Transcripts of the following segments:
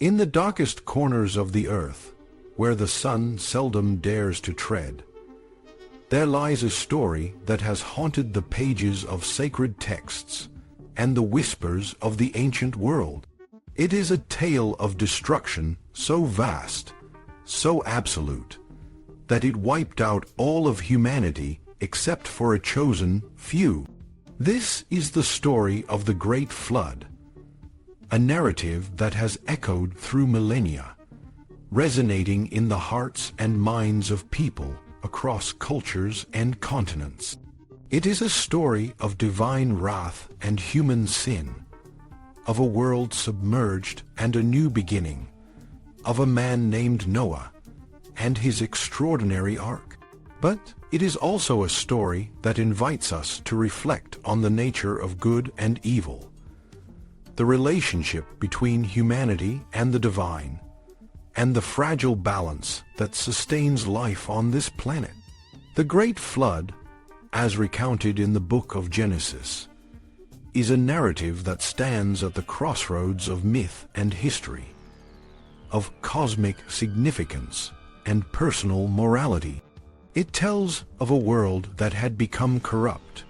In the darkest corners of the earth, where the sun seldom dares to tread, there lies a story that has haunted the pages of sacred texts and the whispers of the ancient world. It is a tale of destruction so vast, so absolute, that it wiped out all of humanity except for a chosen few. This is the story of the Great Flood, a narrative that has echoed through millennia, resonating in the hearts and minds of people across cultures and continents. It is a story of divine wrath and human sin, of a world submerged and a new beginning, of a man named Noah and his extraordinary ark. But it is also a story that invites us to reflect on the nature of good and evil, the relationship between humanity and the divine, and the fragile balance that sustains life on this planet. The Great Flood, as recounted in the book of Genesis, is a narrative that stands at the crossroads of myth and history, of cosmic significance and personal morality. It tells of a world that had become corrupt,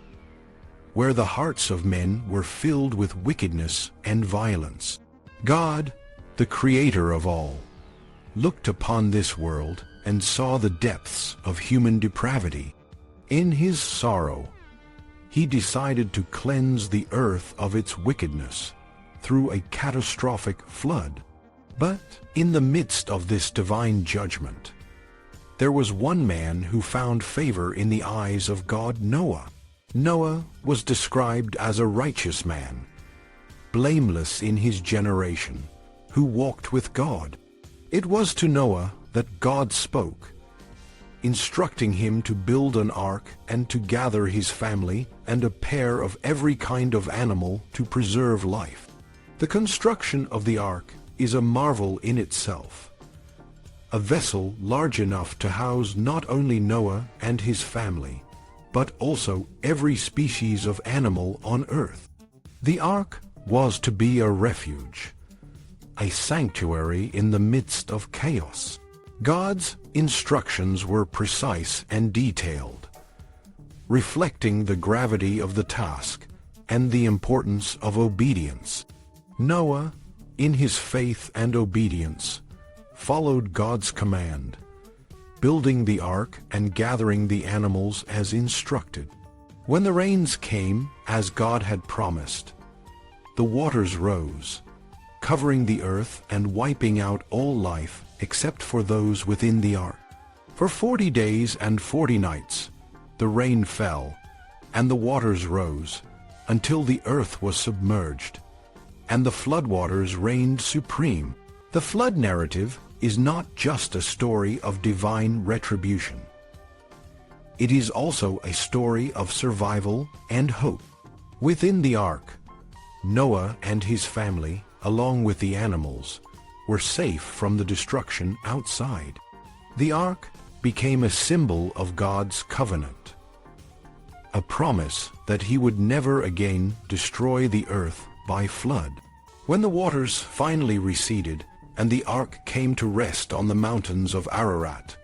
where the hearts of men were filled with wickedness and violence. God, the creator of all, looked upon this world and saw the depths of human depravity. In his sorrow, he decided to cleanse the earth of its wickedness through a catastrophic flood. But in the midst of this divine judgment, there was one man who found favor in the eyes of God: Noah. Noah was described as a righteous man, blameless in his generation, who walked with God. It was to Noah that God spoke, instructing him to build an ark and to gather his family and a pair of every kind of animal to preserve life. The construction of the ark is a marvel in itself, a vessel large enough to house not only Noah and his family, but also every species of animal on earth. The ark was to be a refuge, a sanctuary in the midst of chaos. God's instructions were precise and detailed, reflecting the gravity of the task and the importance of obedience. Noah, in his faith and obedience, followed God's command, building the ark and gathering the animals as instructed. When the rains came, as God had promised, the waters rose, covering the earth and wiping out all life except for those within the ark. For 40 days and 40 nights, the rain fell, and the waters rose, until the earth was submerged, and the floodwaters reigned supreme. The flood narrative is not just a story of divine retribution. It is also a story of survival and hope. Within the ark, Noah and his family, along with the animals, were safe from the destruction outside. The ark became a symbol of God's covenant, a promise that he would never again destroy the earth by flood. When the waters finally receded and the ark came to rest on the mountains of Ararat,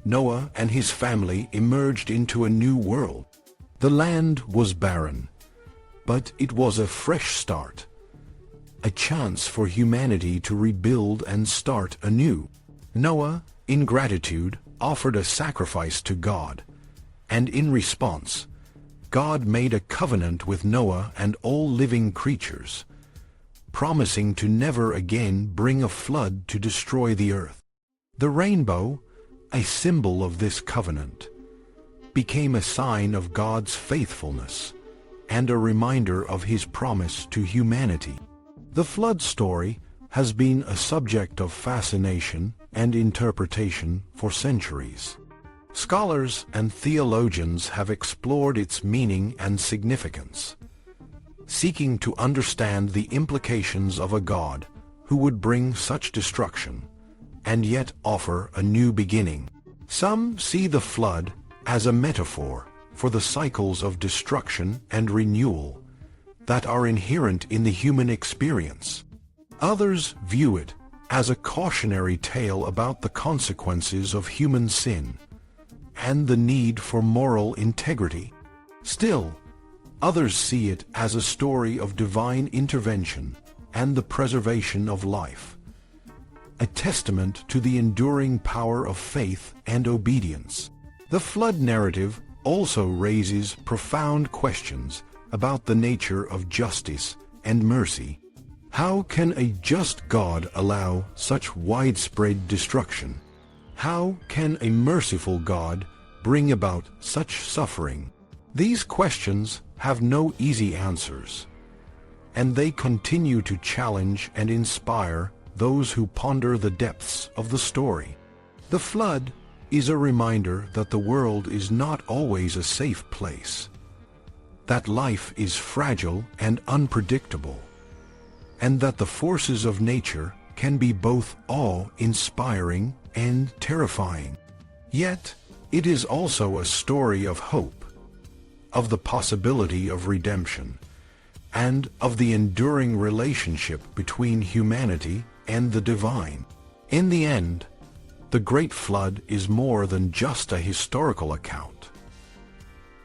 Noah and his family emerged into a new world. The land was barren, but it was a fresh start, a chance for humanity to rebuild and start anew. Noah, in gratitude, offered a sacrifice to God, and in response, God made a covenant with Noah and all living creatures, promising to never again bring a flood to destroy the earth. The rainbow, a symbol of this covenant, became a sign of God's faithfulness and a reminder of his promise to humanity. The flood story has been a subject of fascination and interpretation for centuries. Scholars and theologians have explored its meaning and significance, seeking to understand the implications of a God who would bring such destruction and yet offer a new beginning. Some see the flood as a metaphor for the cycles of destruction and renewal that are inherent in the human experience. Others view it as a cautionary tale about the consequences of human sin and the need for moral integrity. Still, others see it as a story of divine intervention and the preservation of life, a testament to the enduring power of faith and obedience. The flood narrative also raises profound questions about the nature of justice and mercy. How can a just God allow such widespread destruction? How can a merciful God bring about such suffering? These questions have no easy answers, and they continue to challenge and inspire those who ponder the depths of the story. The flood is a reminder that the world is not always a safe place, that life is fragile and unpredictable, and that the forces of nature can be both awe-inspiring and terrifying. Yet, it is also a story of hope, of the possibility of redemption, and of the enduring relationship between humanity and the divine. In the end, the Great Flood is more than just a historical account.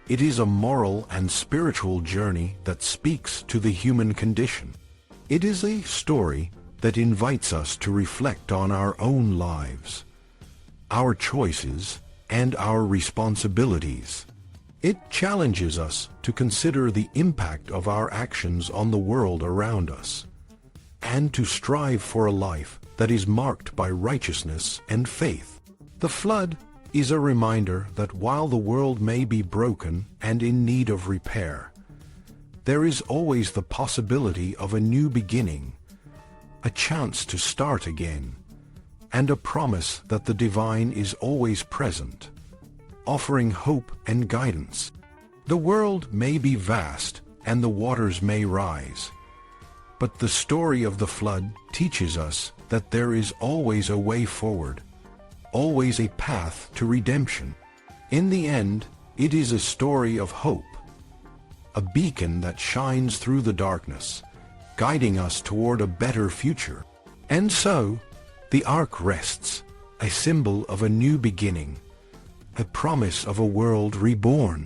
It is a moral and spiritual journey that speaks to the human condition. It is a story that invites us to reflect on our own lives, our choices, and our responsibilities. It challenges us to consider the impact of our actions on the world around us, and to strive for a life that is marked by righteousness and faith. The flood is a reminder that while the world may be broken and in need of repair, there is always the possibility of a new beginning, a chance to start again, and a promise that the divine is always present, offering hope and guidance. The world may be vast and the waters may rise, but the story of the flood teaches us that there is always a way forward, always a path to redemption. In the end, it is a story of hope, a beacon that shines through the darkness, guiding us toward a better future. And so, the ark rests, a symbol of a new beginning, a promise of a world reborn.